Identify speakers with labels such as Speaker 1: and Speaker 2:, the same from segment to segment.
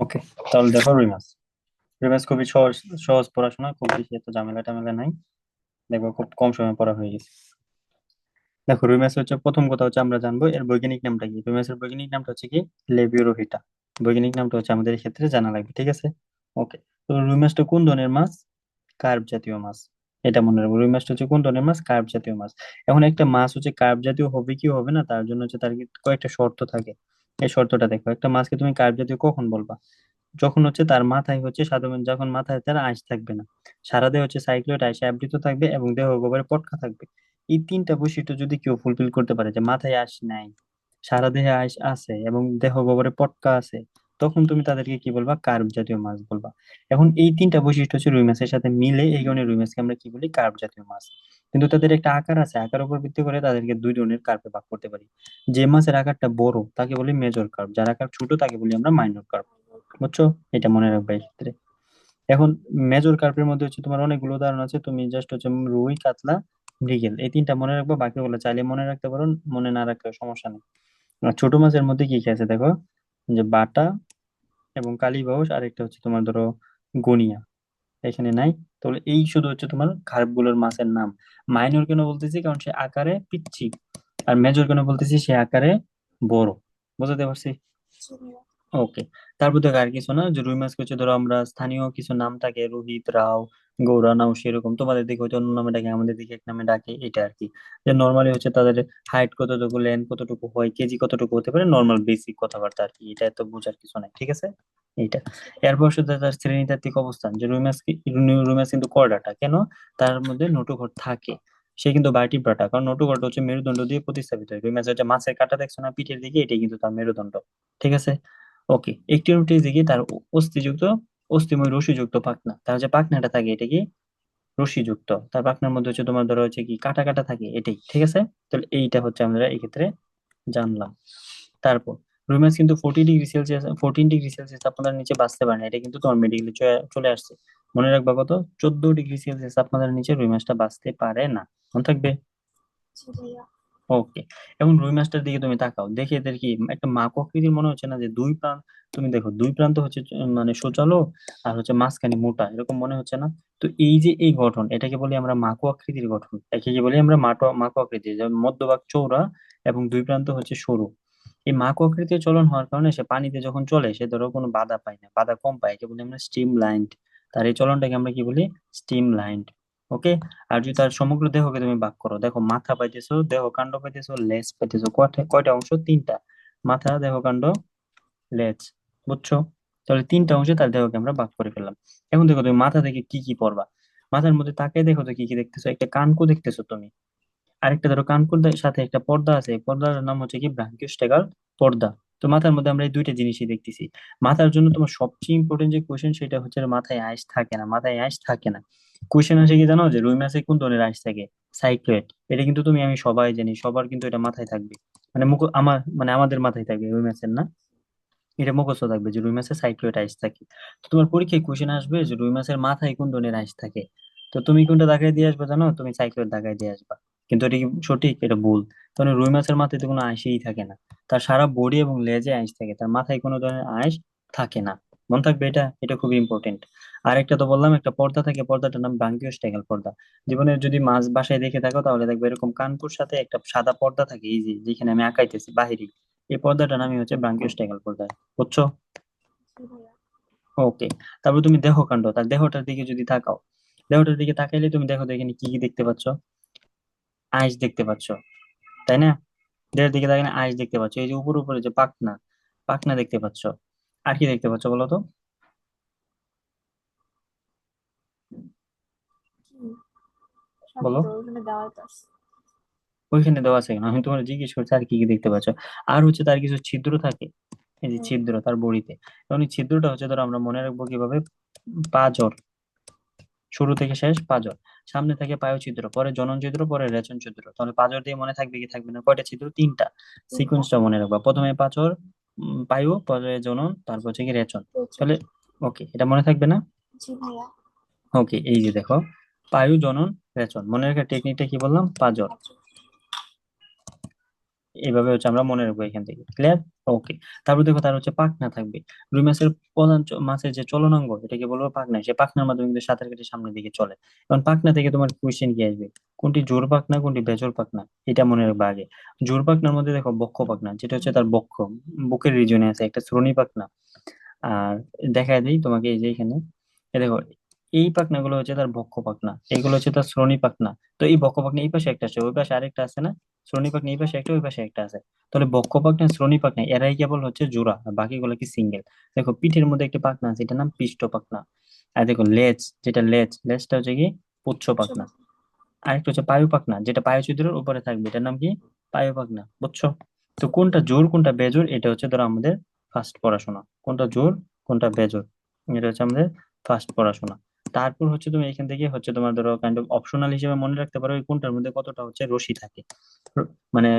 Speaker 1: ওকে, তাহলে দেখো রুই মাছ। রুই মাছ খুবই সহজ সহজ পড়াশোনা, খুব বেশি এত ঝামেলা টামেলা নাই। দেখবো খুব কম সময় পড়া হয়ে গেছে। দেখো রুই মাছ হচ্ছে, প্রথম কথা হচ্ছে আমরা জানবো এর বৈজ্ঞানিক নামটা কি। রুই মাছের বৈজ্ঞানিক নামটা হচ্ছে কি, লেবিওরোহিটা। বৈজ্ঞানিক নামটা হচ্ছে আমাদের এই ক্ষেত্রে জানা লাগবে, ঠিক আছে? ওকে, তো রুই মাছটা কোন ধরনের মাছ? কার্প জাতীয় মাছ। এটা মনে রাখবো, রুই মাছটা হচ্ছে কোন ধরনের মাছ? কার্প জাতীয় মাছ। এখন একটা মাছ হচ্ছে কার্প জাতীয় হবে কি হবে না, তার জন্য হচ্ছে তার কয়েকটা শর্ত থাকে। এই শর্তটা দেখো, একটা মাছকে তুমি কার্প জাতীয় কখন বলবা? যখন হচ্ছে তার মাথায় হচ্ছে সাধারণ, যখন মাথায় তার আঁশ থাকবে না, সারা দেহ হচ্ছে সাইক্লোয়েড আঁশে আবৃত থাকবে এবং দেহ গহ্বরে পটকা থাকবে। এই তিনটা বৈশিষ্ট্য যদি কেউ ফুলফিল করতে পারে, যে মাথায় আঁশ নাই, সারা দেহে আঁশ আছে এবং দেহ গহ্বরে পটকা আছে, তখন তুমি তাদেরকে কি বলবা? কার্ব জাতীয় মাছ বলবা। এখন এই তিনটা বৈশিষ্ট্য হচ্ছে রুই মাছের সাথে মিলে, এই কারণে রুই মাছকে আমরা কি বলি? কার্ব জাতীয় মাছ। কিন্তু তাদের একটা আকার আছে, আকার উপর ভিত্তি করে তাদেরকে দুই ধরনের কার্পে ভাগ করতে পারি। যে মাছের আকারটা বড় তাকে বলি মেজর কার্প, যার আকার ছোট তাকে বলি আমরা মাইনর কার্প। বুঝছো? এটা মনে রাখবে এই ক্ষেত্রে। এখন মেজর কার্পের মধ্যে হচ্ছে তোমার অনেকগুলো উদাহরণ আছে, তুমি জাস্ট হচ্ছে রুই, কাতলা, মৃগেল, এই তিনটা মনে রাখবো। বাকিগুলো চাইলে মনে রাখতে পারো, মনে না রাখলেও সমস্যা নেই। আর ছোট মাছের মধ্যে কি কি আছে দেখো, যে বাটা এবং কালীবাউস, আর একটা হচ্ছে তোমার ধরো গনিয়া, এখানে নাই। তাহলে এই শুধু হচ্ছে তোমার খারগুলোর মাছের নাম। মাইনর কেন বলতেছি? কারণ সে আকারে পিচ্ছি। আর মেজর কেন বলতেছি? সে আকারে বড়। বুঝতে পারছি?
Speaker 2: জি ভাইয়া।
Speaker 1: ওকে। তারপর দেখো আর কিছু না, যে রুই মাছ হচ্ছে ধরো আমরা স্থানীয় কিছু নাম থাকে, রোহিত, রাও, গৌরা, নাও, সেরকম তোমাদের দিকে হয়তো অন্য নামে ডাকে, আমাদের দিকে এক নামে ডাকে, এটা আর কি। যে নর্মালি হচ্ছে তাদের হাইট কতটুকু, লেন্থ কতটুকু হয়, কেজি কতটুকু হতে পারে, নর্মাল বেসিক কথাবার্তা আর কি। এটা এত বোঝার কিছু নাই, ঠিক আছে? এইটা।
Speaker 2: জি ভাইয়া।
Speaker 1: এরপর শুধু তার শ্রেণীতাত্ত্বিক অবস্থান, যে রুই মাছ রুই মাছ কিন্তু করডাটা কেন? তার মধ্যে নোটোখর থাকে। সে কিন্তু ভার্টিব্রাটা, কারণ নোটোখরটা হচ্ছে মেরুদণ্ড দিয়ে প্রতিস্থাপিত হয়। রুই মাছ হচ্ছে মাছের কাঁটা দেখছো না পিঠের দিকে, এটাই কিন্তু তার মেরুদণ্ড। ঠিক আছে? ওকে, একটি রুটির দিকে তার অস্থিযুক্ত, অস্থিময় রশ্মিযুক্ত পাখনা, তার যে পাখনাটা থাকে এটা কি? রশ্মিযুক্ত। তার পাখনার মধ্যে হচ্ছে তোমার ধরো হচ্ছে কি কাটা কাটা থাকে, এটাই, ঠিক আছে? তাহলে এইটা হচ্ছে আমরা এই ক্ষেত্রে জানলাম। তারপর রুই মাছ কিন্তু 40 ডিগ্রি সেলসিয়াস, 14 ডিগ্রি সেলসিয়াস তাপমাত্রার নিচে বাঁচতে পারে না, এটা কিন্তু তোমার মেডিকেলে চলে আসছে। মনে রাখবা কত? 14 ডিগ্রি সেলসিয়াস তাপমাত্রার নিচে রুই মাছটা বাঁচতে পারে না। মনে থাকবে।
Speaker 2: জি ভাইয়া।
Speaker 1: ওকে। এখন রুই মাছটার দিকে তুমি তাকাও, দেখে এদের কি একটা মাক আকৃতির মনে হচ্ছে না? যে দুই প্রান্ত, তুমি দেখো দুই প্রান্ত হচ্ছে মানে সোজালো, আর হচ্ছে মাঝখানে মোটা, এরকম মনে হচ্ছে না? তো এই যে এই গঠন, এটাকে বলি আমরা মাকো আকৃতির গঠন। একে কি বলি আমরা? মাকো আকৃতি, যেমন মধ্যভাগ চৌড়া এবং দুই প্রান্ত হচ্ছে সরু। এই মাকো আকৃতির চলন হওয়ার কারণে সে পানিতে যখন চলে, সে ধরো কোনো বাধা পায় না, বাধা কম পায়, একে বলি আমরা স্ট্রিম লাইন্ড। তার এই চলনটাকে আমরা কি বলি? Stream lined. ওকে। আর যদি তার সমগ্র দেহকে তুমি ভাগ করো, দেখো মাথা পাইতেছো, দেহ কাণ্ড পাইতেছো, লেজ পাইতেছো, কয়টা কয়টা অংশ? তিনটা। মাথা, দেহ কাণ্ড, লেজ। বুঝছো? তাহলে তিনটা অংশে তার দেহকে আমরা ভাগ করে ফেললাম। এখন দেখো তুমি মাথা থেকে কি কি পড়বা। মাথার মধ্যে তাকাই দেখো তো কি কি দেখতেছো। একটা কানকো দেখতেছো তুমি। আরেকটা ধরো কানকুর সাথে একটা পর্দা আছে, এই পর্দার নাম হচ্ছে কি? ব্রাঙ্কিওস্টেগাল পর্দা। তো মাথার মধ্যে আমরা এই দুইটা জিনিসই দেখতেছি। মাথার জন্য তোমার সবচেয়ে ইম্পর্টেন্ট যে কোশ্চেন, সেটা হচ্ছে মাথায় আইস থাকে না, মাথায় আইস থাকে না। কোশ্চেন আছে কি জানো? যে রুই মাছে কোন ধরনের আইস থাকে? সাইক্লোয়েড। এটা কিন্তু তুমি আমি সবাই জানি, সবার কিন্তু এটা মাথায় থাকবে। মানে আমার মানে আমাদের মাথায় থাকবে, রুই মাছের না। এটা মুখস্থ থাকবে যে রুই মাছের সাইক্লোয়েড আইস থাকে। তো তোমার পরীক্ষায় কোশ্চেন আসবে যে রুই মাছের মাথায় কোন ধরনের আইস থাকে। তো তুমি কোনটা দাগাই দিয়ে আসবে জানো? তুমি সাইক্লোয়েড দাগাই দিয়ে আসবা। কিন্তু এটা কি সঠিক? এটা ভুল। কারণ রুই মাছের মাথায় তো কোনো আইসই থাকে না। তার সারা বডি এবং লেজে আইস থাকে, তার মাথায় কোনো ধরনের আইস থাকে না। মনে থাকবে এটা, এটা খুবই ইম্পর্টেন্ট। আর একটা তো বললাম, একটা পর্দা থাকে, পর্দাটার নাম ব্রাঙ্কিওস্টেগাল পর্দা। জীবনের যদি মাছ বাসায় দেখে থাকো তাহলে দেখবে এরকম কানকুর সাথে একটা সাদা পর্দা থাকে, এই যে যেখানে আমি আঁকাইতেছি বাহিরে, এই পর্দাটার নামই হচ্ছে ব্রাঙ্কিওস্টেগাল পর্দা। বুঝছো?
Speaker 2: জি ভাইয়া।
Speaker 1: ওকে। তারপর তুমি দেহকাণ্ড, তার দেহটার দিকে যদি তাকাও, দেহটার দিকে তাকাইলে তুমি দেখো তো এখানে কি কি দেখতে পাচ্ছ? আইস দেখতে পাচ্ছ, তাই না? দেহের দিকে তাকালে আইস দেখতে পাচ্ছ, এই যে উপর উপরে যে পাখনা, পাখনা দেখতে পাচ্ছ। আর কি দেখতে পাচ্ছ বলো তো?
Speaker 2: কি? সবই
Speaker 1: বলো।
Speaker 2: তো ওখানে দেওয়াই তো আছে।
Speaker 1: ওইখানে দেওয়া আছে কেন? আমি তোমার জিজ্ঞেস করছি আর কি কি দেখতে পাচ্ছ। আর হচ্ছে তার কিছু ছিদ্র থাকে, এই যে
Speaker 2: হুম।
Speaker 1: ছিদ্র তার বড়িতে। এবং এই ছিদ্রটা হচ্ছে ধরো আমরা মনে রাখবো কিভাবে? পাঁজর, শুরু থেকে শেষ পাঁজর। সামনে থাকে পায়ু ছিদ্র, পরে জনন ছিদ্র, পরে রেচন ছিদ্র। তাহলে পাঁজর দিয়ে মনে থাকবে কি থাকবে না? কয়টা ছিদ্র? তিনটা।
Speaker 2: তিনটা।
Speaker 1: সিকোয়েন্সটা মনে রাখবা, প্রথমে পাঁচর, পায়ু, পরে জনন, তারপর হচ্ছে কি রেচন।
Speaker 2: প্রচুর।
Speaker 1: তাহলে ওকে, এটা মনে থাকবে না?
Speaker 2: জি ভাইয়া।
Speaker 1: ওকে, এই যে দেখো, পায়ু, জনন, রেচন। মনে রাখার টেকনিকটা কি বললাম? পাঁজর।
Speaker 2: আচ্ছা।
Speaker 1: এইভাবে হচ্ছে আমরা মনে রাখবো এখান থেকে, ক্লিয়ার? ওকে। তারপর দেখো তার হচ্ছে পাখনা থাকবে। রুই মাছের প্রধান মাছের যে চলনাঙ্গ এটাকে বলবো পাখনা, সে পাখনার মাধ্যমে কিন্তু সাঁতার কেটে সামনের দিকে চলে। এখন পাখনা থেকে তোমার কোয়েশ্চেন কি আসবে, কোনটি জোর পাখনা কোনটি বেজোর পাখনা, এটা মনে রাখবে আগে। জোর পাখনার মধ্যে দেখো বক্ষ পাখনা, যেটা হচ্ছে তার বক্ষ, বুকের রিজনে আছে একটা শ্রোণী পাখনা। আর দেখায় দিই তোমাকে, এই যে এখানে এই দেখো, এই পাখনাগুলো হচ্ছে তার বক্ষ পাখনা, এইগুলো হচ্ছে তার শ্রোণী পাখনা। তো এই বক্ষ পাখনা এই পাশে একটা আছে, ওই পাশে আরেকটা আছে না, শ্রোণী পাখনা এই পাশে একটা ওই পাশে একটা আছে। তাহলে বক্ষ পাখনা শ্রোণী পাখনা এরাই কেবল হচ্ছে জোড়া, আর বাকিগুলো কি সিঙ্গেল। দেখো পিঠের মধ্যে একটা পাখনা আছে, এটার নাম পিষ্ট পাখনা। আর দেখো লেজ, যেটা লেজটা হচ্ছে কি পুচ্ছ
Speaker 2: উচ্চ
Speaker 1: পাখনা।
Speaker 2: পাখনা।
Speaker 1: আরেকটা হচ্ছে পায়ু পাখনা, যেটা পায়ু ছিদ্রের উপরে থাকবে, এটার নাম কি পায়ু পাখনা, বুঝছো? তো
Speaker 2: জি
Speaker 1: কোনটা
Speaker 2: ভাইয়া।
Speaker 1: জোর কোনটা বেজোর, এটা হচ্ছে ধরো আমাদের ফার্স্ট পড়াশোনা, কোনটা জোর কোনটা বেজোর, এটা হচ্ছে আমাদের ফার্স্ট পড়াশোনা। তারপর হচ্ছে তুমি এখান থেকে হচ্ছে তোমার ধরো কাইন্ড অফ অপশনাল হিসেবে মনে রাখতে পারো এই কোনটার মধ্যে কতটা হচ্ছে রশি থাকে। মানে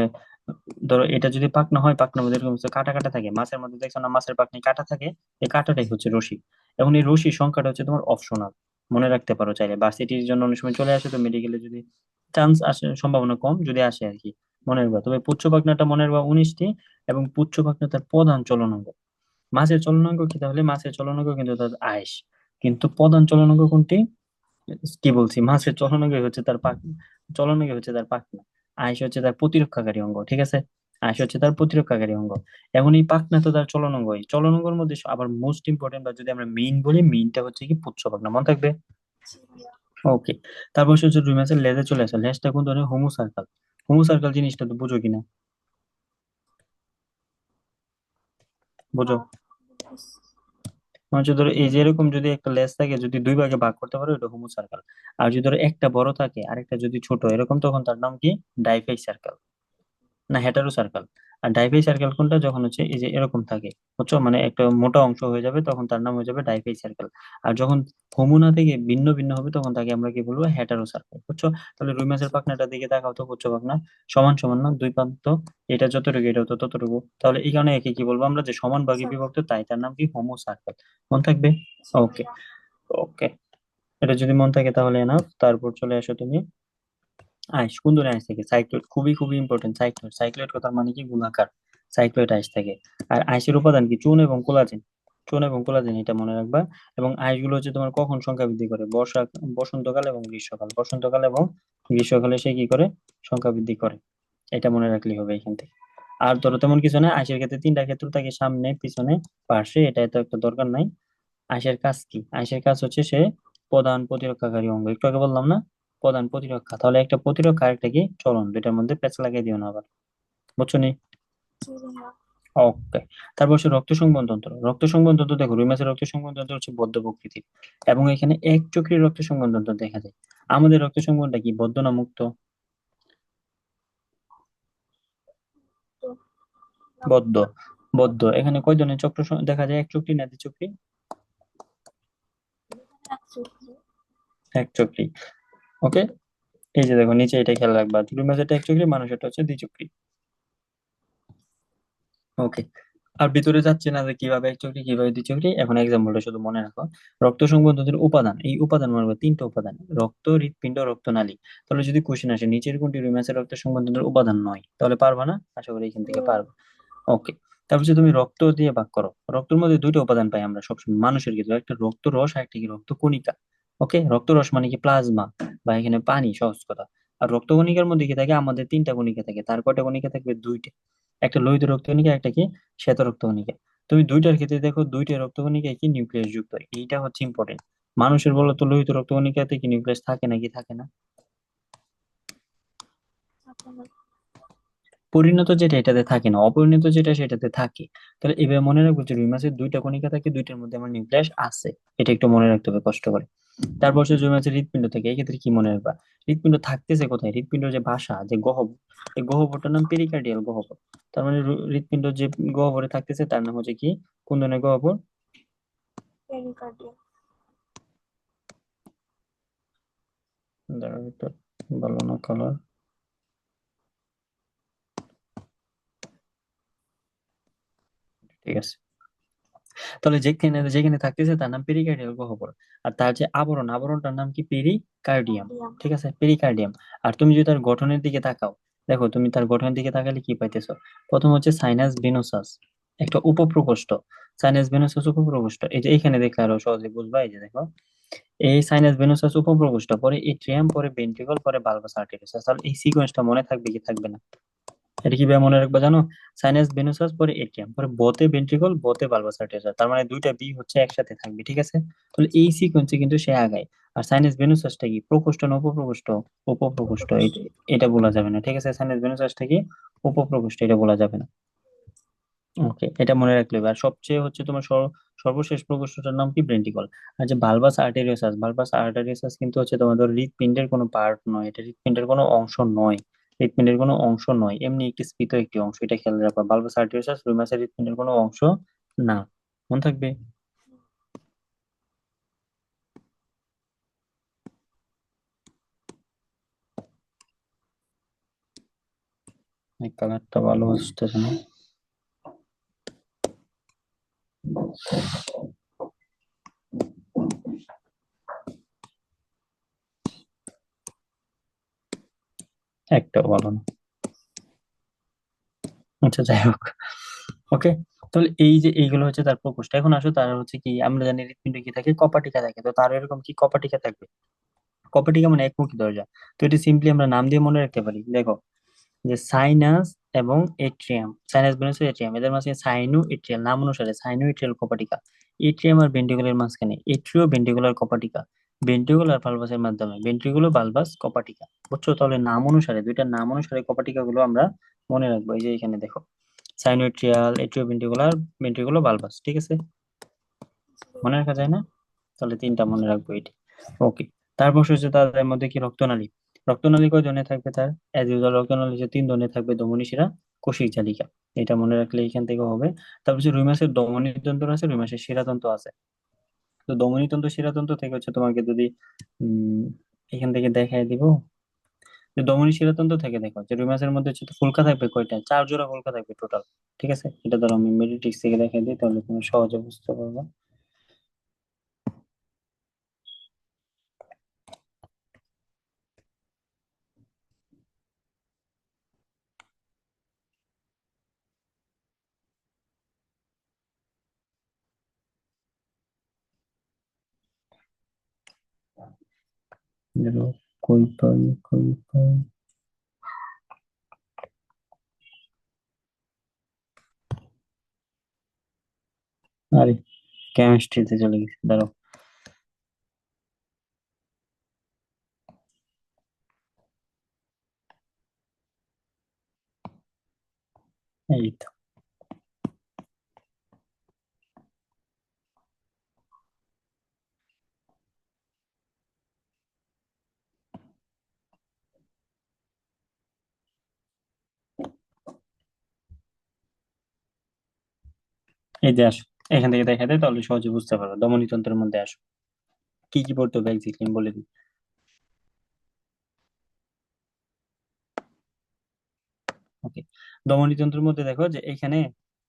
Speaker 1: ধরো এটা যদি পাখনা হয়, পাখনার মধ্যে এরকম হচ্ছে কাটা কাটা থাকে, মাছের মধ্যে দেখছো না মাছের পাখনায় কাটা থাকে, এই কাটাটাই হচ্ছে রশি। এখন এই রশি সংখ্যাটা হচ্ছে তোমার অপশনাল, মনে রাখতে পারো চাইলে, ভার্সিটির জন্য অনেক সময় চলে আসে, তো মেডিকেলে যদি চান্স আসে, সম্ভাবনা কম যদি আসে আর কি, মনে রাখবা। তবে পুচ্ছ পাখনাটা মনে রাখবা 19টি, এবং পুচ্ছ পাখনা তার প্রধান চলনাঙ্গ। মাছের চলনাঙ্গ কি, তাহলে মাছের চলনাঙ্গ কিন্তু তার আইস, কিন্তু প্রধান চলনাঙ্গ কোনটি, কি বলছি, মাছের চলনাঙ্গ হচ্ছে তার পাখ, চলনাঙ্গ হচ্ছে তার পাখনা। আইস হচ্ছে তার প্রতিরক্ষাকারী অঙ্গ, ঠিক আছে? আইস হচ্ছে তার প্রতিরক্ষাকারী অঙ্গ। এখন এই পাখনা তো তার চলনাঙ্গ, এই চলনাঙ্গের মধ্যে আবার মোস্ট ইম্পর্টেন্ট, বা যদি আমরা মেইন বলি, মেইনটা হচ্ছে কি পুচ্ছ পাখনা, মনে থাকবে।
Speaker 2: জি ভাইয়া।
Speaker 1: ওকে। তারপর হচ্ছে রুই মাছের লেজে চলে আসে, লেজটা কোন ধরনের, হোমো সার্কাল। হোমো সার্কাল জিনিসটা তো বুঝো কিনা, বুঝো?
Speaker 2: আহ, বুঝ-
Speaker 1: মানে হচ্ছে ধরো এই যে এরকম যদি একটা লেজ থাকে, যদি দুই ভাগে ভাগ করতে পারো, এটা হোমো সার্কাল। আর যদি ধরো একটা বড় থাকে আরেকটা যদি ছোট এরকম, তখন তার নাম কি, ডাইফাই সার্কেল, না হেটারো সার্কেল। আর ডাইফাই সার্কেল কোনটা, যখন হচ্ছে এই যে এরকম থাকে, বুঝছো, মানে একটা মোটা অংশ হয়ে যাবে, তখন তার নাম হয়ে যাবে ডাইফাই সার্কেল। আর যখন হোমোনা থেকে ভিন্ন ভিন্ন হবে, তখন তাকে আমরা কি বলবো, হেটারো সার্কেল, বুঝছো? তাহলে রুই মাছের পাখনাটার দিকে তাকাও তো, পুচ্ছ পাখনা সমান সমান না দুই প্রান্ত, এটা যতটুকু এটা তো ততটুকু, তাহলে এই কারণে একে কি বলবো আমরা, যে সমান ভাগে
Speaker 2: স্যার।
Speaker 1: বিভক্ত, তাই তার নাম কি, হোমো সার্কেল। মনে থাকবে?
Speaker 2: জি
Speaker 1: ওকে।
Speaker 2: ভাইয়া।
Speaker 1: ওকে, এটা যদি মন থাকে তাহলে এনাফ। তারপর চলে আসো তুমি আইস, কোন ধরনের আইস থেকে, সাইক্লোয়েড, খুবই খুবই ইম্পর্টেন্ট। সাইক্লোয়েড, সাইক্লোয়েড কথার মানে কি, গোলাকার। সাইক্লোয়েড আইস থাকে। আর আইসের উপাদান কি, চুন এবং কোলাজেন। চুন এবং কোলাজেন, এটা মনে রাখবা। এবং আইসগুলো হচ্ছে তোমার কখন সংখ্যা বৃদ্ধি করে, বসন্তকাল এবং গ্রীষ্মকাল, বসন্তকাল এবং গ্রীষ্মকালে সে কি করে, সংখ্যা বৃদ্ধি করে। এটা মনে রাখলেই হবে এখান থেকে। আর ধরো তেমন কিছু না, আইসের ক্ষেত্রে তিনটা ক্ষেত্র থাকে, সামনে পিছনে পাশে, এটা তো একটা দরকার নাই। আইসের কাজ কি, আইসের কাজ হচ্ছে সে প্রধান প্রতিরক্ষাকারী অঙ্গ, একটু আগে বললাম না, প্রধান প্রতিরক্ষা। তাহলে একটা প্রতিরক্ষা আর একটা কি চলন, দুইটার মধ্যে প্যাচ লাগিয়ে দিও না আবার, বুঝছো নি?
Speaker 2: জি ভাইয়া।
Speaker 1: ওকে। তারপর হচ্ছে রক্ত সংবহন তন্ত্র। রক্ত সংবহন তন্ত্র দেখো, রুই মাছের রক্ত সংবহন তন্ত্র হচ্ছে বদ্ধ প্রকৃতির, এবং এখানে এক চক্রী রক্ত সংবহন তন্ত্র দেখা যায়। আমাদের রক্ত সংবহনটা কি, বদ্ধ না মুক্ত?
Speaker 2: তো
Speaker 1: বদ্ধ। বদ্ধ। এখানে কয় ধরনের চক্র দেখা যায়, এক চক্রী না দ্বি চক্রী?
Speaker 2: একচুয়ালি।
Speaker 1: এক চক্রী। ওকে। এই যে দেখো নিচে, এটা খেয়াল রাখবা, রুই মাছেরটা এক চক্রী, মানুষেরটা হচ্ছে দ্বিচক্রী। ওকে। আর ভিতরে যাচ্ছে না যে কিভাবে এক চক্রী কিভাবে দুই চক্রী, এখন এক্সাম্পলটা শুধু মনে রাখো। রক্ত সংবন্ধনের উপাদান, এই উপাদান মনে রাখো তিনটা উপাদান, রক্ত, হৃৎপিণ্ড, রক্তনালী। তাহলে যদি কোশ্চেন আসে নিচের কোনটি রুই মাছের রক্ত সংবন্ধনের উপাদান নয়, তাহলে পারবা না, আশা করি এখান থেকে পারবো। ওকে। তারপর হচ্ছে তুমি রক্ত দিয়ে ভাগ করো, রক্তের মধ্যে দুইটা উপাদান পাই আমরা সবসময় মানুষের ক্ষেত্রে, একটা রক্ত রস আর একটা কি রক্ত কণিকা। ওকে, রক্ত রস মানে কি প্লাজমা, বা এখানে পানি, সহজ কথা। আর রক্ত কণিকার মধ্যে কি থাকে, আমাদের তিনটা কণিকা থাকে, তার কয়টা কণিকা থাকবে, দুইটা। একটা লোহিত রক্ত কণিকা, একটা কি শ্বেত রক্ত কণিকা। তুমি দুইটার ক্ষেত্রে দেখো, দুইটা রক্ত কণিকা কি নিউক্লিয়াস যুক্ত, এইটা হচ্ছে ইম্পর্টেন্ট। মানুষের বলো তো লোহিত রক্ত কণিকাতে কি নিউক্লিয়াস থাকে নাকি থাকে না?
Speaker 2: আপনার।
Speaker 1: পরিণত যেটা এটাতে থাকে না, অপরিণত যেটা সেটাতে থাকে। তাহলে এবার মনে রাখবো যে রুই মাছের দুইটা কণিকা থাকে, দুইটার মধ্যে আমার নিউক্লিয়াস আছে, এটা একটু মনে রাখতে হবে কষ্ট করে। তারপর হচ্ছে রুই মাছের হৃৎপিণ্ড থেকে, এই ক্ষেত্রে কি মনে রাখবা, হৃৎপিণ্ড থাকতেছে কোথায়, হৃৎপিণ্ড যে ভাষা, যে গহ্বর, এই গহ্বরটার নাম পেরিকার্ডিয়াল গহ্বর। তার মানে হৃৎপিণ্ড যে গহ্বরে থাকতেছে তার নাম হচ্ছে কি, কোন ধরনের গহ্বর?
Speaker 2: পেরিকার্ডিয়াম।
Speaker 1: দাঁড়াও একটু, ভালো না কালার, ঠিক আছে। তাহলে যেখানে যেখানে থাকতেছে তার নাম পেরিকার্ডিয়াল গহ্বর। আর তার যে আবরণ, আবরণটার নাম কি, পেরিকার্ডিয়াম।
Speaker 2: কার্ডিয়াম।
Speaker 1: ঠিক আছে, পেরিকার্ডিয়াম। আর তুমি যদি তার গঠনের দিকে তাকাও, দেখো তুমি তার গঠনের দিকে তাকালে কি পাইতেছো? প্রথম হচ্ছে সাইনাস ভেনোসাস, একটা উপপ্রকোষ্ঠ। সাইনাস ভেনোসাস উপপ্রকোষ্ঠ, এই যে এখানে দেখলে আরো সহজে বুঝবা। এই যে দেখো, এই সাইনাস ভেনোসাস উপপ্রকোষ্ঠ, পরে এট্রিয়াম, পরে ভেন্ট্রিকল, পরে বালবাস আর্টেরিয়াস। তাহলে এই সিকোয়েন্সটা মনে থাকবে কি থাকবে না? এটা কিভাবে মনে রাখবা জানো? সাইনাস ভেনোসাস, পরে এট্রিয়াম, পরে বোতে ভেন্ট্রিকল, বোতে বালবাস আর্টেরিয়াস, তার মানে দুইটা বি হচ্ছে একসাথে থাকবে, ঠিক আছে? তাহলে এই সিকোয়েন্সে কিন্তু সে আগায়। আর সাইনাস ভেনোসাসটা কি, প্রকোষ্ঠ না উপপ্রকোষ্ঠ? উপপ্রকোষ্ঠ।
Speaker 2: উপকোষ।
Speaker 1: এটা বলা যাবে না, ঠিক আছে? সাইনাস ভেনোসাসটা কি, উপপ্রকোষ্ঠ, এটা বলা যাবে না। ওকে, এটা মনে রাখলে হবে। আর সবচেয়ে হচ্ছে তোমার সর্বশেষ প্রকোষ্ঠটার নাম কি, ভেন্ট্রিকল। আর যে বালবাস আর্টেরিয়াস, বালবাস আর্টেরিয়াস কিন্তু হচ্ছে তোমাদের হৃৎপিণ্ডের কোনো পার্ট নয়, এটা হৃৎপিণ্ডের কোনো অংশ নয়। হৃৎপিণ্ডের কোনো অংশ নয়, এমনি একটি স্ফীত একটি অংশ, এটা খেয়াল রাখবা। বালবাস আর্টেরিয়াস রুমাসের হৃৎপিণ্ডের কোনো অংশ না। মনে থাকবে। এই কালারটা ভালো আসতেছে না। একটাও ভালো না। আচ্ছা, যাই হোক। ওকে, তাহলে এই যে এইগুলো হচ্ছে তার প্রকোষ্ঠ। এখন আসো, তার হচ্ছে কি, আমরা জানি হৃৎপিণ্ডে কি থাকে, কপাটিকা থাকে। তো তার এরকম কি কপাটিকা থাকবে? কপাটিকা মানে একমুখী দরজা। তো এটা সিম্পলি আমরা নাম দিয়ে মনে রাখতে পারি। দেখো, যে সাইনাস এবং এট্রিয়াম, সাইনাস ভেনাস এট্রিয়াম, এদের মাঝে সাইনো এট্রিয়াল, নাম অনুসারে সাইনো এট্রিয়াল কপাটিকা। এট্রিয়াম আর ভেন্ট্রিকুলার মাঝখানে এট্রিও ভেন্ট্রিকুলার কপাটিকা। ভেন্ট্রিকুলার বালবাসের মাধ্যমে ভেন্ট্রিকুলো বালবাস কপাটিকা। বুঝছো? তাহলে নাম অনুসারে, দুইটার নাম অনুসারে কপাটিকা গুলো আমরা মনে রাখবো। এই যে এখানে দেখো, সাইনো এট্রিয়াল, এট্রিও ভেন্ট্রিকুলার, ভেন্ট্রিকুলো বালবাস, ঠিক আছে? মনে রাখা যায় না? তাহলে তিনটা মনে রাখবো এটি। ওকে, তারপর হচ্ছে তাদের মধ্যে কি, রক্তনালী। রক্তনালী কয় ধরনের থাকবে তার? এজ ইউজাল রক্তনালী যে তিন ধরনের থাকবে, ধমনী, শিরা, কোষিক জালিকা। এটা মনে রাখলে এখান থেকে হবে। তারপর হচ্ছে রুই মাছের ধমনী তন্ত্র আছে, রুই মাছের শিরাতন্ত্র আছে। তো ধমনী তন্ত্র, শিরাতন্ত্র থেকে হচ্ছে তোমাকে যদি উম এখান থেকে দেখাই দিব, যে ধমনী শিরাতন্ত্র থেকে দেখো যে রুই মাছের মধ্যে হচ্ছে ফুলকা থাকবে কয়টা, 4 জোড়া ফুলকা থাকবে টোটাল। ঠিক আছে, এটা ধরো আমি মেডিটিক্স থেকে দেখাই দিই, তাহলে তুমি সহজে বুঝতে পারবে। দেখো, কই পাই, কই পাই। আরে, কেমিস্ট্রিতে চলে গেছি, দাঁড়াও। এই তো, এই যে আসো, এখান থেকে দেখা দেয়, তাহলে সহজে বুঝতে পারো। ধমনীতন্ত্রের মধ্যে আসো, কি কি পড়তে হবে এক্স্যাক্টলি আমি বলে দিই। ওকে, ধমনীতন্ত্রের মধ্যে দেখো যে এখানে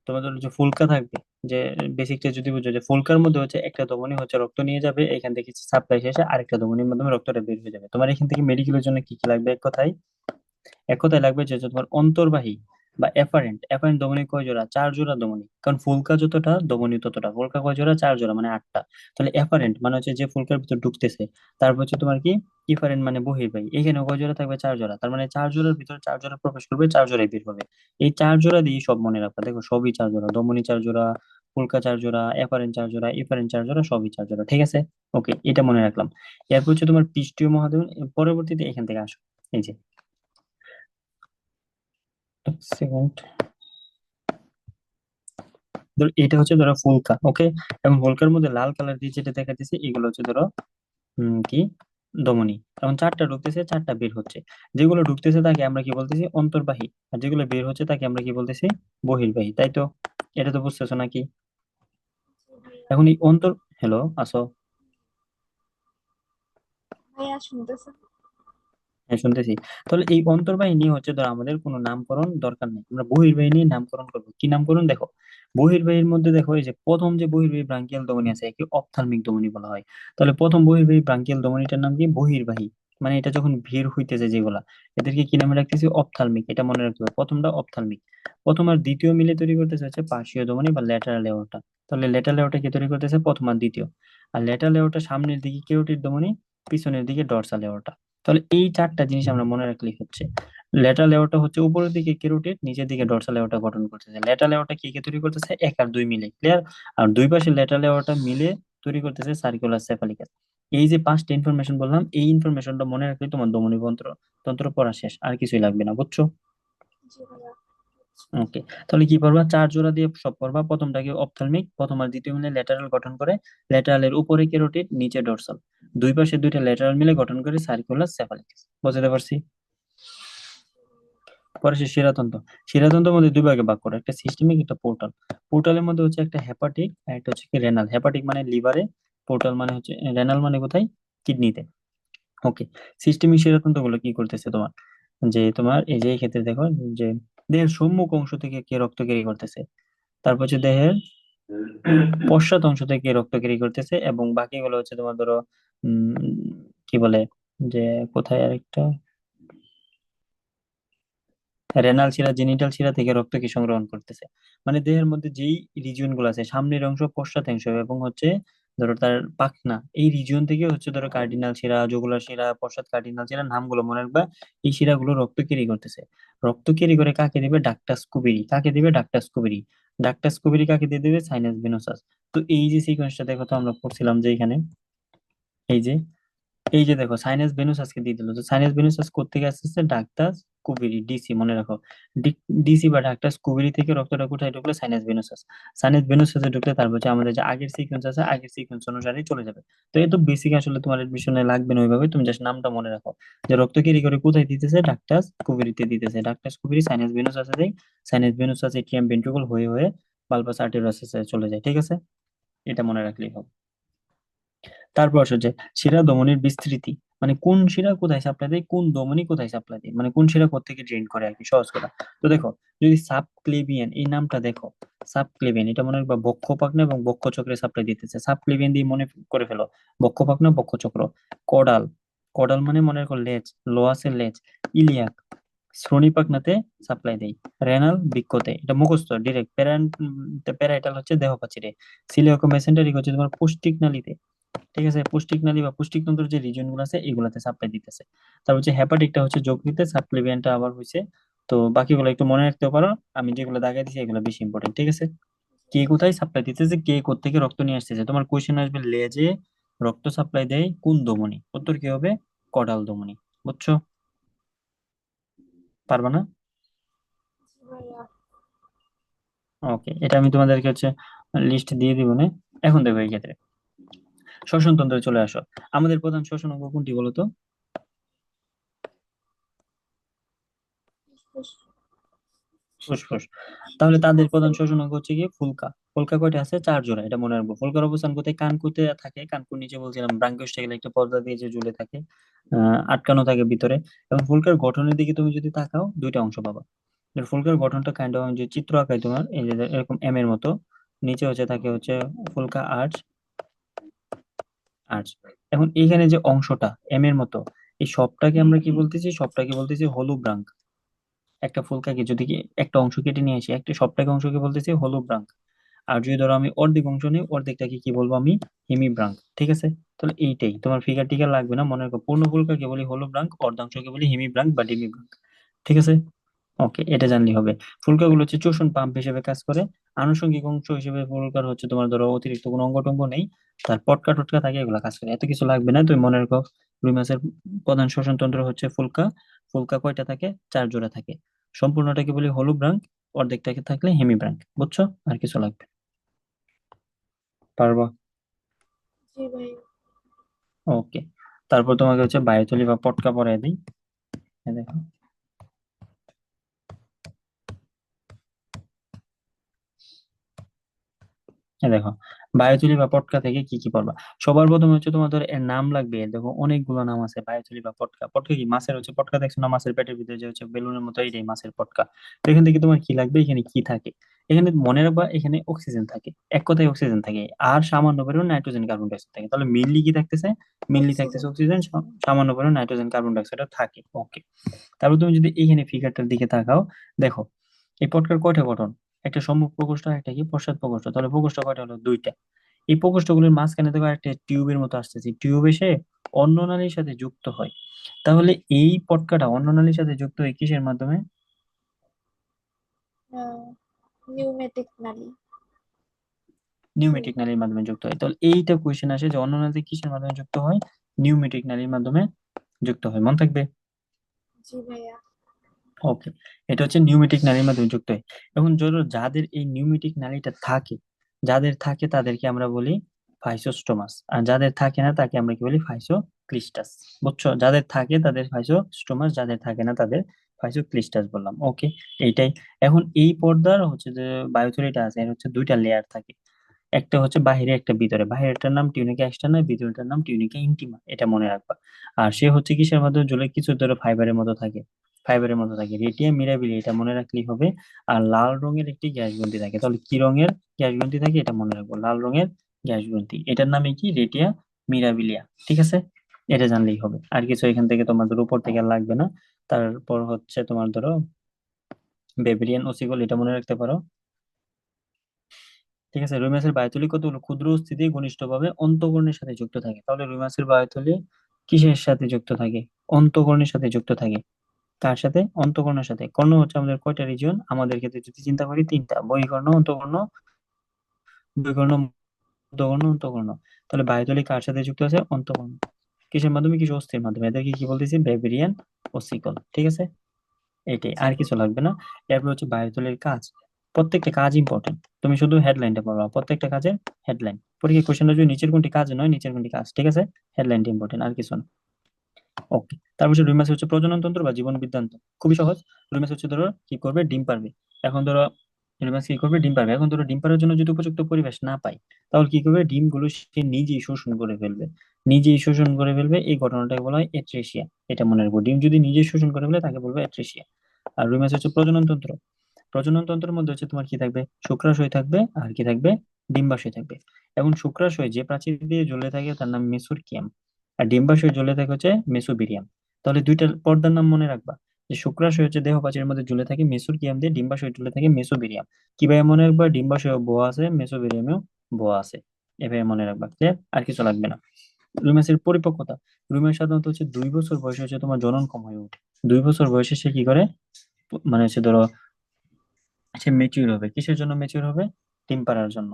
Speaker 1: তোমাদের যে ফুলকা থাকবে, যে বেসিকটা যদি বুঝো, যে ফুলকার মধ্যে হচ্ছে একটা ধমনী হচ্ছে রক্ত নিয়ে যাবে, এখান থেকে সাপ্লাই শেষে আরেকটা ধমনীর মাধ্যমে রক্তটা বের হয়ে যাবে। তোমার এখান থেকে মেডিকেলের জন্য কি কি লাগবে, এক কথায় লাগবে যে যে তোমার অন্তর্বাহী বা এফারেন্ট। এফারেন্ট ধমনী কয় জোড়া? 4 জোড়া ধমনী। কারণ ফুলকা যতটা ধমনী ততটা। ফুলকা কয় জোড়া? 4 জোড়া, মানে 8টা। তাহলে এফারেন্ট মানে হচ্ছে যে ফুলকার ভিতর ঢুকতেছে। তারপর হচ্ছে তোমার কি, ইফারেন্ট মানে বহির্বাহী। এখানে কয় জোড়া থাকবে? 4 জোড়া। তার মানে 4 জোড়ার ভিতর 4 জোড়া প্রবেশ করবে, 4 জোড়াই বের হবে। এই 4 জোড়া দিয়ে সব মনে রাখবা। দেখো, সবই 4 জোড়া, ধমনী 4 জোড়া, ফুলকা 4 জোড়া, এফারেন্ট 4 জোড়া, ইফারেন্ট 4 জোড়া, সবই 4 জোড়া, ঠিক আছে? ওকে, এটা মনে রাখলাম। এরপর হচ্ছে তোমার পৃষ্ঠীয় মহাদেব। পরবর্তীতে এখান থেকে আসো, এই যে, এক সেকেন্ড। ধরো এটা হচ্ছে ধরো ফুলকা, ওকে। এবং ফুলকার মধ্যে লাল কালার দিয়ে যেটা দেখা দিচ্ছে, এগুলো হচ্ছে ধরো কি, ধমনী। এখন 4টা ঢুকতেছে, 4টা বের হচ্ছে। যেগুলো ঢুকতেছে তাকে আমরা কি বলতেছি? অন্তর্বাহী। আর যেগুলো বের হচ্ছে তাকে আমরা কি বলতেছি? বহির্বাহী, তাই তো? এটা তো বুঝতেছো নাকি?
Speaker 2: জি ভাইয়া।
Speaker 1: এখন এই হ্যালো, আসো।
Speaker 2: ভাইয়া শুনতেছেন?
Speaker 1: হ্যাঁ, শুনতেছি। তাহলে এই অন্তর্বাহিনী নিয়ে হচ্ছে ধর আমাদের কোনো নামকরণ দরকার নেই, আমরা বহির্বাহিনী নিয়ে নামকরণ করবো। কি নামকরণ? দেখো, বহির্বাহীর মধ্যে দেখো, এই যে প্রথম যে বহির্বাহী ব্রাঙ্কিয়াল ধমনী আছে, একে অপথ্যালমিক ধমনী বলা হয়। তাহলে প্রথম বহির্বাহী ব্রাঙ্কিয়াল ধমনীটার নাম কি? বহির্বাহী। মানে এটা যখন ভিড় হইতেছে যেগুলা, এদেরকে কি নামে রাখতেছি? অপথ্যালমিক। এটা মনে রাখতে হবে, প্রথমটা অপথ্যালমিক। প্রথম আর দ্বিতীয় মিলে তৈরি করতেছে হচ্ছে পার্শ্বীয় ধমনী বা ল্যাটারাল এওরটা। তাহলে ল্যাটারাল এওরটা কি তৈরি করতেছে? প্রথম আর দ্বিতীয়। আর ল্যাটারাল এওরটা সামনের দিকে কেরোটিড ধমনী, পিছনের দিকে ডর্সাল এওরটা। তাহলে এই চারটা জিনিস আমরা মনে রাখলেই হচ্ছে। ল্যাটারাল এওরটা হচ্ছে উপরের দিকে কেরোটিড, নিচের দিকে ডর্সাল এওরটা গঠন করতেছে। ল্যাটারাল এওরটা কি কে তৈরি করতেছে? এক আর দুই মিলে, ক্লিয়ার? আর দুই পাশে ল্যাটারাল এওরটা মিলে তৈরি করতেছে সার্কুলার সেফালিকাস। এই যে পাঁচটা ইনফরমেশন বললাম, এই ইনফরমেশনটা মনে রাখলে তোমার ধমনী তন্ত্র তন্ত্র পড়া শেষ, আর কিছুই লাগবে না, বুঝছো?
Speaker 2: জি ভাইয়া।
Speaker 1: ওকে। তাহলে কি করবা? চার জোড়া দিয়ে সব করবা। প্রথমটাকে অপথ্যালমিক, প্রথম আর দ্বিতীয় মিলে ল্যাটারাল গঠন করে। ল্যাটারালের উপরে কেরোটিড, নিচে ডর্সাল। দুই পাশে দুইটা ল্যাটারাল মিলে গঠন করে সার্কুলার সেফালিকাস। বুঝতে পারছি? পরে সে শিরাতন্ত্র। শিরাতন্ত্রের মধ্যে দুই ভাগে ভাগ করে, একটা সিস্টেমিক, একটা পোর্টাল। পোর্টালের মধ্যে হচ্ছে একটা হেপাটিক আর একটা হচ্ছে কি রেনাল। হেপাটিক মানে লিভারে, পোর্টাল মানে হচ্ছে, রেনাল মানে কোথায়? কিডনিতে। ওকে। সিস্টেমিক শিরাতন্ত্র গুলো কি করতেছে তোমার? যে তোমার এই যে এই ক্ষেত্রে দেখো, যে দেহের সম্মুখ অংশ থেকে কে রক্ত ক্যারি করতেছে, তারপর হচ্ছে দেহের পশ্চাৎ অংশ থেকে রক্ত ক্যারি করতেছে, এবং বাকিগুলো হচ্ছে তোমার ধরো উম কি বলে, যে কোথায় আরেকটা, রেনাল শিরা, জেনিটাল শিরা থেকে রক্ত কি সংগ্রহণ করতেছে। মানে দেহের মধ্যে যেই রিজিয়ন গুলো আছে, সামনের অংশ, পশ্চাৎ অংশ এবং হচ্ছে ধরো তার পাখনা, এই রিজিয়ন থেকে হচ্ছে ধরো কার্ডিনাল শিরা, জগুলার শিরা, পশ্চাৎ কার্ডিনাল শিরা, নামগুলো মনে রাখবা। এই শিরাগুলো রক্ত ক্যারি করতেছে। রক্ত ক্যারি করে কাকে দিবে? ডাক্টাস কুবিরি। কাকে দিবে? ডাক্টাস কুবিরি। ডাক্টাস কুবিরি কাকে দিয়ে দিবে? Sinus venosus. তো এই যে সিকোয়েন্সটা দেখো তো, আমরা পড়ছিলাম যে এখানে, এই যে, এই যে দেখো, সাইনাস ভেনুসাসকে দিয়ে দিল। তো সাইনাস ভেনুসাস কোত্থেকে আসতেছে? ডাক্তাস কুবেরি, ডিসি মনে রাখো। ডিসি বা ডাক্তাস কুবেরি থেকে রক্তটা কোথায় ঢুকলো? সাইনাস ভেনুসাস। সাইনাস ভেনুসাসে ঢুকলে তারপর হচ্ছে আমাদের যে আগের সিকোয়েন্স আছে, আগের সিকোয়েন্স অনুসারে চলে যাবে। তো এই তো বেসিক, আসলে তোমার এডমিশনে লাগবে না ওইভাবে, তুমি জাস্ট নামটা মনে রাখো, যে রক্ত ক্যারি করে কোথায় দিতেছে? ডাক্তাস কুবেরিতে দিতেছে। ডাক্তাস কুবেরি সাইনাস ভেনুসাসে দেয়। সাইনাস ভেনুসাস এট্রিয়াম ভেন্ট্রিকল হয়ে হয়ে বালবাস আর্টেরিওসাসে চলে যায়। ঠিক আছে? এটা মনে রাখলেই হবে। তারপর আসো যে শিরা ধমনির বিস্তৃতি, মানে কোন শিরা কোথায় সাপ্লাই দেয়, কোন ধমনি কোথায় সাপ্লাই দেয়, মানে কোন শিরা কোত্থেকে ড্রেন করে আর কি, সহজ কথা। তো দেখো, যদি সাবক্লেভিয়ান এই নামটা দেখো, সাবক্লেভিয়ান এটা মনে রাখবা বক্ষ পাখনা এবং বক্ষ চক্রে সাপ্লাই দিতেছে। সাবক্লেভিয়ান দিয়ে মনে করে ফেলো, বক্ষ পাখনা, বক্ষ চক্র। কডাল, কডাল মানে মনে রাখো লেজ, লোয়াসের লেজ। ইলিয়াক, শ্রোণী পাখনাতে সাপ্লাই দেয়। রেনাল বৃক্কতে, এটা মুখস্থ ডিরেক্ট। প্যারাইটাল হচ্ছে দেহ প্রাচীরে। সিলিয়াকো মেসেন্টারিক হচ্ছে তোমার পুষ্টিক নালীতে। ঠিক আছে? পুষ্টিক নালী বা পুষ্টিক তন্ত্রের যে রিজন গুলো আছে এগুলাতে সাপ্লাই দিতেছে। তারপর হচ্ছে হেপাটিকটা হচ্ছে যকৃতে, সাবক্লেভিয়ানটা আবার হয়েছে। তো বাকিগুলো একটু মনে রাখতে পারো, আমি যেগুলো দাগাই দিচ্ছি এগুলো বেশি ইম্পর্টেন্ট। ঠিক আছে? কে কোথায় সাপ্লাই দিতেছে, কে কোত্থেকে রক্ত নিয়ে আসতেছে, তোমার কোশ্চেন আসবে লেজে রক্ত সাপ্লাই দেয় কোন ধমনী, উত্তর কি হবে? কডাল ধমনী। বুঝছো? পারবা না?
Speaker 2: জি ভাইয়া।
Speaker 1: ওকে, এটা আমি তোমাদেরকে হচ্ছে লিস্ট দিয়ে দিব না। এখন দেখো এই ক্ষেত্রে শ্বসন তন্ত্রে চলে আসো। আমাদের প্রধান শ্বসন অঙ্গ কোনটি বলো তো?
Speaker 2: ফুসফুস।
Speaker 1: ফুসফুস। তাহলে তাদের প্রধান শ্বসন অঙ্গ হচ্ছে কি? ফুলকা। ফুলকা কয়টা আছে? চার জোড়া, এটা মনে রাখবো। ফুলকার অবস্থান কোথায়? কানকুতে থাকে। কানকুর নিচে বলছিলাম ব্রাঙ্কিওস্টাইলে একটা পর্দা দিয়ে যে ঝুলে থাকে, আটকানো থাকে ভিতরে। এবং ফুলকার গঠনের দিকে তুমি যদি তাকাও, দুইটা অংশ পাবা। এর ফুলকার গঠনটা কাইন্ড অফ যে চিত্র আঁকায় তোমার, এই যে এরকম এম এর মতো। নিচে হচ্ছে থাকে হচ্ছে ফুলকা আর্চ, আর্চ। এখন এইখানে যে অংশটা এম এর মতো, এই সবটাকে আমরা কি বলতেছি? সবটাকে বলতেছি হলুব্রাঙ্ক। একটা ফুলকাকে যদি একটা অংশ কেটে নিয়ে আসি, একটা সবটাকে অংশকে বলতেছি হলুব্রাঙ্ক। আর যদি ধরো আমি অর্ধেক অংশ নিই, অর্ধেকটাকে কি বলবো আমি? হিমিব্রাঙ্ক। ঠিক আছে? তাহলে এইটাই তোমার, ফিগার টিগার লাগবে না, মনে রাখো পূর্ণ ফুলকাকে বলি হলুব্রাঙ্ক, অর্ধাংশকে বলি হিমিব্রাঙ্ক বা ডিমিব্রাঙ্ক। ঠিক আছে? ওকে, এটা জানলেই হবে। ফুলকাগুলো হচ্ছে চোষণ পাম্প হিসেবে কাজ করে। আনুষঙ্গিক অংশ হিসেবে ফুলকার হচ্ছে তোমার ধরো অতিরিক্ত কোনো অঙ্গ টঙ্গ নেই, তার পটকা টটকা থাকে, এগুলো কাজ করে। এত কিছু লাগবে না, তুমি মনে রাখো রুই মাছের প্রধান শ্বসন তন্ত্র হচ্ছে ফুলকা। ফুলকা কয়টা থাকে? চার জোড়া থাকে। সম্পূর্ণটাকে বলি হলুব্রাঙ্ক, অর্ধেকটাকে থাকলে হেমিব্রাঙ্ক। বুঝছো? আর কিছু লাগবে? পারবা?
Speaker 2: জি ভাইয়া।
Speaker 1: ওকে। তারপর তোমাকে হচ্ছে বায়ুথলি বা পটকা পরাই দিই। এই দেখো, এই দেখো, বায়োচুলি বা পটকা থেকে কি কি পড়বা। সবার প্রথমে হচ্ছে তোমাদের এর নাম লাগবে। দেখো অনেকগুলো নাম আছে বায়োচুলি বা পটকা। পটকা কি মাছের হচ্ছে পটকা, দেখছো না? মাছের পেটের ভিতরে যে হচ্ছে বেলুনের মতো, এইটাই মাছের পটকা। তো এখান থেকে তোমার কি লাগবে, এখানে কি থাকে? এখানে মনে রাখবা এখানে অক্সিজেন থাকে, এক কথায় অক্সিজেন থাকে, আর সামান্য পরিমাণ নাইট্রোজেন কার্বন ডাই অক্সাইড থাকে। তাহলে মেইনলি কি থাকতেছে? মেইনলি থাকতেছে
Speaker 2: অক্সিজেন।
Speaker 1: অক্সিজেন, সামান্য পরিমাণ নাইট্রোজেন কার্বন ডাই অক্সাইড থাকে। ওকে। তারপর তুমি যদি এইখানে ফিগারটার দিকে তাকাও, দেখো এই পটকার কয়টা গঠন? একটা সম্মুখ প্রকোষ্ঠ, একটা কি পশ্চাৎ প্রকোষ্ঠ। তাহলে প্রকোষ্ঠ কয়টা হলো? দুইটা। এই প্রকোষ্ঠগুলোর মাঝখানে দেখো একটা টিউবের মতো আসতেছে, টিউব এসে অন্য নালীর সাথে যুক্ত হয়। তাহলে এই পটকাটা অন্য নালীর সাথে যুক্ত হয় কিসের মাধ্যমে?
Speaker 2: নিউমেটিক নালী। জি।
Speaker 1: নিউমেটিক নালীর মাধ্যমে যুক্ত হয়। তাহলে এইটা কোয়েশ্চেন আসে যে অন্য নালী কিসের মাধ্যমে যুক্ত হয়? নিউমেটিক নালীর মাধ্যমে যুক্ত হয়, মন থাকবে।
Speaker 2: জি ভাইয়া।
Speaker 1: ওকে। এটা হচ্ছে নিউমেটিক নালীর মাধ্যমে যুক্ত হয়। এখন ধরো যাদের এই নিউমেটিক নালীটা থাকে, যাদের থাকে তাদেরকে আমরা বলি ফাইসোস্টোমাস, আর যাদের থাকে না তাকে আমরা কি বলি? ফাইসোক্লিস্টাস। বুঝছো? যাদের থাকে তাদের ফাইসোস্টোমাস, যাদের থাকে না তাদের ফাইসোক্লিস্টাস বললাম। ওকে, এইটাই। এখন এই পর্দার হচ্ছে যে বায়োথলিটা আছে, এর হচ্ছে দুইটা লেয়ার থাকে, একটা হচ্ছে বাহিরে, একটা ভিতরে। বাহিরেরটার নাম টিউনিকা এক্সটার্না, ভিতরেরটার নাম টিউনিকা ইন্টিমা, এটা মনে রাখবা। আর সে হচ্ছে কিসের মাধ্যমে ঝুলে? কিছু ধরো ফাইবারের মতো থাকে, ফাইবারের মতো থাকে, রেটিয়া মিরাবিলি, এটা মনে রাখলেই হবে। আর লাল রঙের একটি গ্যাস গ্রন্থি থাকে। তাহলে কি রঙের গ্যাস গ্রন্থি থাকে এটা মনে রাখবো? লাল রঙের গ্যাস গ্রন্থি, এটার নামে কি? রেটিয়া মিরাবিলিয়া। ঠিক আছে, এটা জানলেই হবে, আর কিছু এখান থেকে তোমাদের উপর থেকে আর লাগবে না। তারপর হচ্ছে তোমার ধরো বেবিলিয়ান ওসিকল, এটা মনে রাখতে পারো। ঠিক আছে, রুই মাছের বায়ুথলি কতগুলো ক্ষুদ্র স্থিতি ঘনিষ্ঠভাবে অন্তঃকরণের সাথে যুক্ত থাকে। তাহলে রুই মাছের বায়ুথলি কিসের সাথে যুক্ত থাকে? অন্তঃকরণের সাথে যুক্ত থাকে। তার সাথে? অন্তঃকরণের সাথে। কর্ণ হচ্ছে আমাদের কয়টা রিজিয়ন? আমাদের ক্ষেত্রে যদি চিন্তা করি তিনটা: বহিকর্ণ, অন্তঃকর্ণ, বহিকর্ণ, অন্তঃকর্ণ, অন্তঃকর্ণ। তাহলে বায়ুথলি কার সাথে যুক্ত আছে? অন্তঃকর্ণ। কিসের মাধ্যমে? কিছু অস্থির মাধ্যমে। এদেরকে কি বলতেছি? বেবিরিয়ান ওসিকল। ঠিক আছে, এটাই,
Speaker 2: জি
Speaker 1: আর কিছু
Speaker 2: ভাইয়া।
Speaker 1: লাগবে না। এরপর হচ্ছে বায়ুথলির কাজ। প্রত্যেকটা কাজ ইম্পর্টেন্ট, তুমি শুধু হেডলাইনটা পড়বা, প্রত্যেকটা কাজের হেডলাইন। পরীক্ষা কোশ্চেনটা যদি নিচের কোনটি কাজ নয়, নিচের কোনটি কাজ, ঠিক আছে, হেডলাইনটা ইম্পর্টেন্ট, আর কিছু না। ওকে। তারপর হচ্ছে রুই মাছ হচ্ছে প্রজনন তন্ত্র বা জীবন বিদ্যান্ত, খুবই সহজ। রুই মাছ হচ্ছে ধরো কি করবে? ডিম পারবে। এখন ধরো রুই মাছ কি করবে? ডিম পারবে। এখন ধরো ডিম পাড়ার জন্য যদি উপযুক্ত পরিবেশ না পায়, তাহলে কি করবে? ডিমগুলো সে নিজেই শোষণ করে ফেলবে, নিজেই শোষণ করে ফেলবে। এই ঘটনাটাকে বলা হয় এট্রেসিয়া, এটা মনে রাখবো। ডিম যদি নিজেই শোষণ করে ফেলে তাকে বলবো এট্রেসিয়া। আর রুই মাছ হচ্ছে প্রজনন তন্ত্র। প্রজনন তন্ত্রের মধ্যে হচ্ছে তোমার কি থাকবে? শুক্রাশয় থাকবে, আর কি থাকবে? ডিম্বাশয় থাকবে। এবং শুক্রাশয় যে প্রাচীর দিয়ে ঝুলে থাকে তার নাম মেসোরকিয়াম, আর ডিম্বাশয় ঝুলে থাকে হচ্ছে মেসোবিরিয়াম। তাহলে দুইটা পর্দার নাম মনে রাখবা, যে শুক্রাশয় হচ্ছে দেহ প্রাচীরের মধ্যে ঝুলে থাকে মেসোরকিয়াম দিয়ে, ডিম্বাশয় ঝুলে থাকে মেসোবিরিয়াম। কিভাবে মনে রাখবা? ডিম্বাশয় বোয়া আছে, মেসোবিরিয়ামেও বোয়া আছে, এভাবে মনে রাখবা। ক্লিয়ার? আর কিছু লাগবে না। রুই মাছের পরিপক্কতা। রুই মাছ সাধারণত হচ্ছে 2 বছর বয়সে হচ্ছে তোমার জনন কম হয়ে ওঠে। 2 বছর বয়সে সে কি করে? মানে হচ্ছে ধরো সে মেচিউর হবে। কিসের জন্য মেচিউর হবে? ডিম পাড়ার জন্য,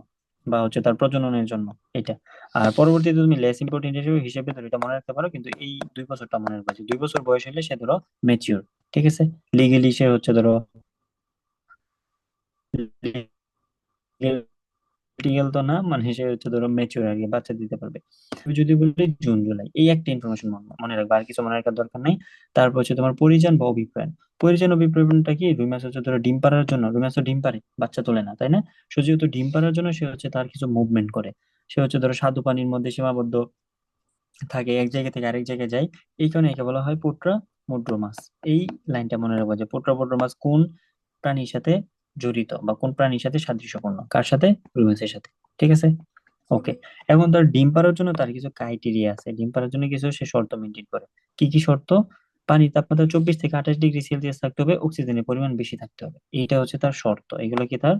Speaker 1: বা হচ্ছে তার প্রজননের জন্য, এটা। আর পরবর্তীতে তুমি লেস ইম্পর্টেন্ট হিসেবে হিসেবে ধরো এটা মনে রাখতে পারো, কিন্তু এই 2 বছরটা মনে রাখবা যে 2 বছর বয়স হলে সে ধরো মেচিউর। ঠিক আছে, লিগেলি সে হচ্ছে ধরো লিগ্যাল তো না, মানে সে হচ্ছে ধরো মেচিউর আর কি, বাচ্চা দিতে পারবে। আমি যদি বলি জুন জুলাই, এই একটা ইনফরমেশন মনে রাখবা, আর কিছু মনে রাখার দরকার নাই। তারপর হচ্ছে তোমার পরিযান বা অভিপ্রায়। পরিযান অভিপ্রায়ণটা কি? রুই মাছ হচ্ছে ধরো ডিম পাড়ার জন্য, রুই মাছ তো ডিম পারে, বাচ্চা তোলে না, তাই না? সে যেহেতু ডিম পাড়ার জন্য সে হচ্ছে তার কিছু মুভমেন্ট করে। সে হচ্ছে ধরো স্বাদু পানির মধ্যে সীমাবদ্ধ থাকে, এক জায়গা থেকে আরেক জায়গায় যায়। এই কারণে একে বলা হয় পোট্রা মুড্র মাছ। এই লাইনটা মনে রাখবো যে পোট্রা মুড্র মাছ কোন প্রাণীর সাথে জড়িত, বা কোন প্রাণীর সাথে সাদৃশ্যপূর্ণ, কার সাথে? রুই মাছের সাথে। ঠিক আছে,
Speaker 2: জি
Speaker 1: ওকে।
Speaker 2: ভাই।
Speaker 1: এখন তার ডিম পাড়ার জন্য তার কিছু ক্রাইটেরিয়া আছে, ডিম পাড়ার জন্য কিছু সে শর্ত মেনটেন করে। কি কি শর্ত? পানির তাপমাত্রা 24 থেকে 28 ডিগ্রি সেলসিয়াস থাকতে হবে, অক্সিজেনের পরিমাণ বেশি থাকতে হবে, এইটা হচ্ছে তার শর্ত। এগুলো কি তার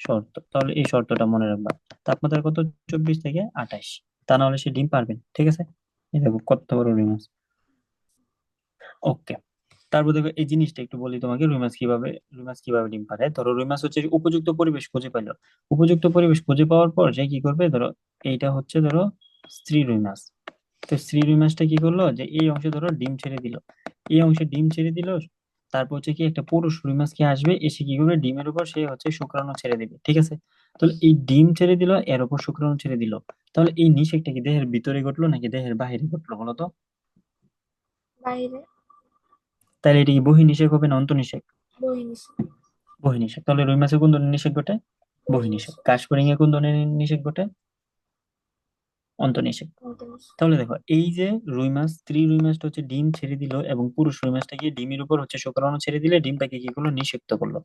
Speaker 1: শর্ত? তাহলে এই শর্তটা মনে রাখবা। তাপমাত্রা কত? 24 থেকে 28। তা না হলে সে ডিম পারবে না। ঠিক আছে, এই দেখো কত বড় রুই মাছ। ওকে। তারপর দেখো এই জিনিসটা একটু বলি তোমাকে, রুই মাছ কিভাবে ডিম পাড়ে। ধরো রুই মাছ হচ্ছে উপযুক্ত পরিবেশ খুঁজে পাইলো। উপযুক্ত পরিবেশ খুঁজে পাওয়ার পর সে কি করবে? ধরো এইটা হচ্ছে ধরো স্ত্রী রুই মাছ। তো স্ত্রী রুই মাছটা কি করলো? যে এই অংশে ধরো ডিম ছেড়ে দিল, এই অংশে ডিম ছেড়ে দিল। তারপর হচ্ছে কি একটা পুরুষ রুই মাছ কি আসবে, এসে কি করবে? ডিমের উপর সে হচ্ছে শুক্রাণু ছেড়ে দিবে। ঠিক আছে, তাহলে এই ডিম ছেড়ে দিল, এর উপর শুক্রাণু ছেড়ে দিল। তাহলে এই নিষেকটা কি দেহের ভিতরে ঘটলো নাকি দেহের বাইরে ঘটলো বলো তো?
Speaker 2: বাইরে।
Speaker 1: তাহলে এটা কি বহির্নিষেক হবে না অন্তর্নিষেক?
Speaker 2: বহির্নিষেক।
Speaker 1: বহির্নিষেক। তাহলে রুই মাছে কোন ধরনের নিষেক ঘটে? বহির্নিষেক।
Speaker 2: বহির্নিষেক।
Speaker 1: কাশফড়িং এ কোন ধরনের নিষেক ঘটে? অন্তর্নিষেক।
Speaker 2: অন্তর্নিষেক।
Speaker 1: তাহলে দেখো এই যে রুই মাছ, স্ত্রী রুই মাছটা হচ্ছে ডিম ছেড়ে দিল এবং পুরুষ রুই মাছটা গিয়ে ডিমের উপর হচ্ছে শুক্রাণু ছেড়ে দিলে ডিমটাকে কি করলো, নিষিক্ত করলো।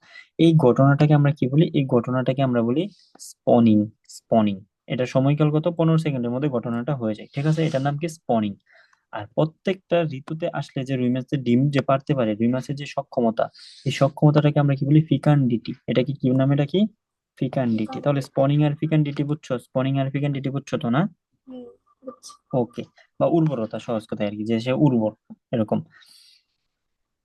Speaker 1: এই ঘটনাটাকে আমরা কি বলি, এই ঘটনাটাকে আমরা বলি স্পনিং। স্পনিং। এটা সময়কাল কত, 15 সেকেন্ডের মধ্যে ঘটনাটা হয়ে যায়, ঠিক আছে, এটার নাম কি স্পনিং। আর প্রত্যেকটা ঋতুতে আসলে যে রুই মাছের ডিম যে পারতে পারে, রুই মাছের যে সক্ষমতা, এই সক্ষমতাটাকে আমরা কি বলি, ফিকান্ডিটি। এটা কি কি নাম, এটা কি ফিকান্ডিটি। তাহলে
Speaker 2: ফিকান্ডিটি।
Speaker 1: স্পনিং আর ফিকান্ডিটি বুঝছো, স্পনিং আর ফিকান্ডিটি বুঝছো তো না?
Speaker 2: হুম, বুঝছি।
Speaker 1: ওকে। বা উর্বরতা, সহজ কথায় আর কি, যে সে উর্বর, এরকম,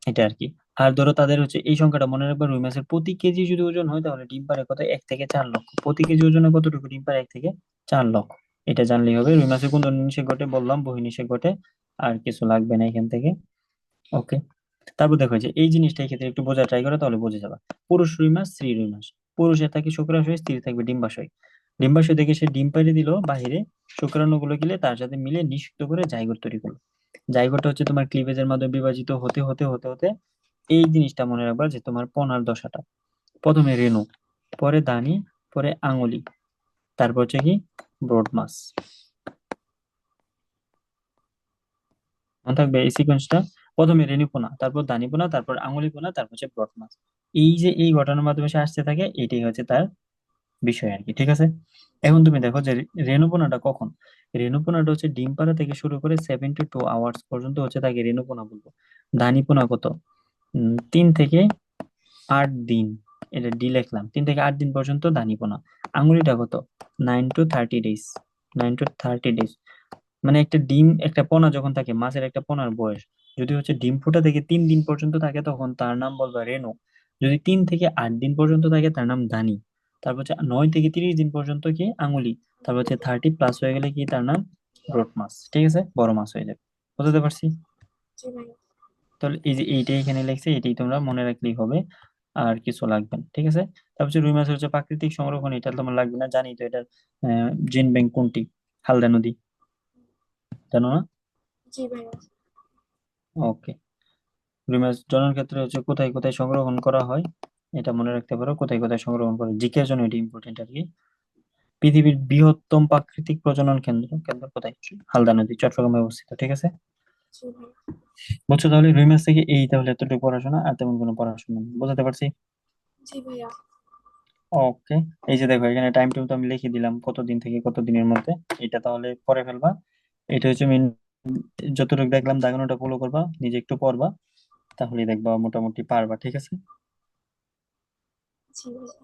Speaker 1: এটা আর কি। আর ধরো তাদের হচ্ছে এই সংখ্যাটা মনে রাখবে, রুই মাছের প্রতি কেজি যদি ওজন হয় তাহলে ডিম পারে কত, 1 থেকে 4 লক্ষ। প্রতি কেজি ওজনে কতটুকু ডিম পারে, 1 থেকে 4 লক্ষ। এটা জানলেই হবে। রুই মাছের কোন ধরনের নিষেক ঘটে বললাম, বহির্নিষেক ঘটে। আর কিছু লাগবে না এখান থেকে। ওকে। তারপর দেখো যে এই জিনিসটা এই ক্ষেত্রে একটু বোঝা ট্রাই করো, তাহলে বুঝে যাবে। পুরুষ রুই মাছ, স্ত্রী রুই মাছ। পুরুষের থাকে শুক্রাশয়, স্ত্রী থাকবে ডিম্বাশয়। ডিম্বাশয় থেকে সে ডিম পাড়ে দিল বাহিরে, শুক্রাণু গুলো গিলে তার সাথে মিলে নিষিক্ত করে জাইগোট তৈরি করলো। জাইগোটটা হচ্ছে তোমার ক্লিভেজের মাধ্যমে বিভাজিত হতে হতে হতে হতে এই জিনিসটা মনে রাখবা যে তোমার পনার দশাটা, প্রথমে রেণু, পরে দানি, পরে আঙুলি, তারপর হচ্ছে কি ব্রড মাস। মনে থাকবে এই সিকোয়েন্সটা, প্রথমে রেণুপোনা, তারপর দানিপোনা, তারপর আঙুলিপোনা, তারপর হচ্ছে ব্রড মাস। এই যে এই ঘটনার মাধ্যমে সে আসতে থাকে, এটাই হচ্ছে তার বিষয় আর কি, ঠিক আছে।
Speaker 2: জি
Speaker 1: এখন তুমি
Speaker 2: ভাইয়া।
Speaker 1: দেখো যে রেণুপোনাটা কখন, রেণুপোনাটা হচ্ছে ডিম পাড়া থেকে শুরু করে 7 to 2 আওয়ার্স পর্যন্ত হচ্ছে তাকে রেণুপোনা বলবো। দানিপোনা কত, 3 থেকে 8 দিন, এটা ডি লিখলাম, 3 থেকে 8 দিন পর্যন্ত দানিপোনা। আঙুলিটা কত, 9 to 30 ডেজ, 9 to 30 ডেজ। মানে একটা ডিম, একটা পোনা যখন থাকে, মাছের একটা পোনার বয়স যদি হচ্ছে ডিম ফোটা থেকে 3 দিন পর্যন্ত থাকে, তখন তার নাম বলবা রেণু। যদি 3 থেকে 8 দিন পর্যন্ত থাকে, তার নাম দানি। তারপর হচ্ছে 9 থেকে 30 দিন পর্যন্ত কি, আঙুলি। তারপর হচ্ছে 30+ হয়ে গেলে কি, তার নাম ব্রড মাছ, ঠিক আছে, বড় মাছ হয়ে যাবে। বুঝতে পারছি?
Speaker 2: জি ভাইয়া।
Speaker 1: তাহলে এই যে এইটাই এখানে লেখছে, এটাই তোমরা মনে রাখলেই হবে, আর কিছু লাগবে না, ঠিক আছে। তারপর হচ্ছে রুই মাছের হচ্ছে প্রাকৃতিক সংরক্ষণ, এটা তোমার লাগবে না, জানি তো এটা। জিন ব্যাংক কোনটি, হালদা নদী, জানো না?
Speaker 2: জি ভাইয়া।
Speaker 1: ওকে। রুই মাছ জন্মের ক্ষেত্রে হচ্ছে কোথায় কোথায় সংরক্ষণ করা হয়, এটা মনে রাখতে পারো, কোথায় কোথায় সংরক্ষণ করে, জিকের জন্য এটি ইম্পর্টেন্ট আর কি। পৃথিবীর বৃহত্তম প্রাকৃতিক প্রজনন কেন্দ্র, কেন্দ্র কোথায়, হালদা নদী, চট্টগ্রামে অবস্থিত, ঠিক আছে।
Speaker 2: জি ভাইয়া।
Speaker 1: বুঝছো? তাহলে রুই মাছ থেকে এই তাহলে এতটুকু পড়াশোনা, আর তেমন কোনো পড়াশোনা নেই, বুঝতে পারছি?
Speaker 2: জি ভাইয়া।
Speaker 1: ওকে। এই যে দেখো এখানে টাইম টেবিল তো আমি লিখে দিলাম, কত দিন থেকে কত দিনের মধ্যে, এটা তাহলে পরে ফেলবা। এটা হচ্ছে মেন, যতটুকু দেখলাম দাগানোটা ফলো করবা, নিজে একটু পড়বা, তাহলে দেখবা মোটামুটি পারবা, ঠিক আছে।
Speaker 2: জি ভাইয়া।